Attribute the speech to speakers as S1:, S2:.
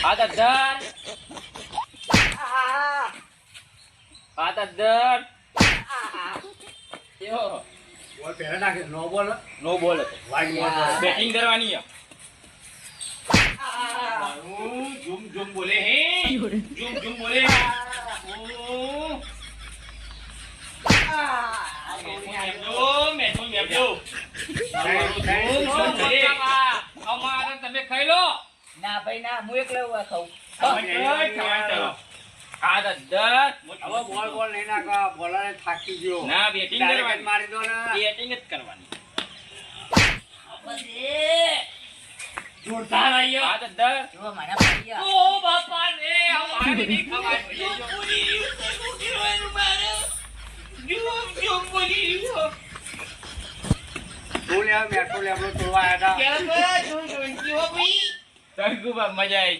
S1: હાથ અધર હાથ અધર યો
S2: બોલ પહેલા નાખે નો બોલ
S1: નો બોલ
S2: વાઈડ બોલ
S1: બેટિંગ કરવાની છે ઝૂમ ઝૂમ બોલે હે ઝૂમ ઝૂમ બોલે અમારે તમે ખાઈ લો
S3: ના ભાઈ ના હું એકલો ખાઉં
S2: હવે બોલ બોલ નહીં નાખવા બોલર થાકી ગયો
S1: ના બેટિંગ
S2: Direct
S1: કરવાની
S2: મારી દો ને
S1: બેટિંગ જ કરવાની જોરદાર આયો હાથ અધર
S3: જો મારા ભાઈ
S1: ઓ બાપા રે અમારે નહીં ખવાય
S2: બોલ યાર મેટ્રો લેબલો તોડવા આયા હતા
S1: મજા આવી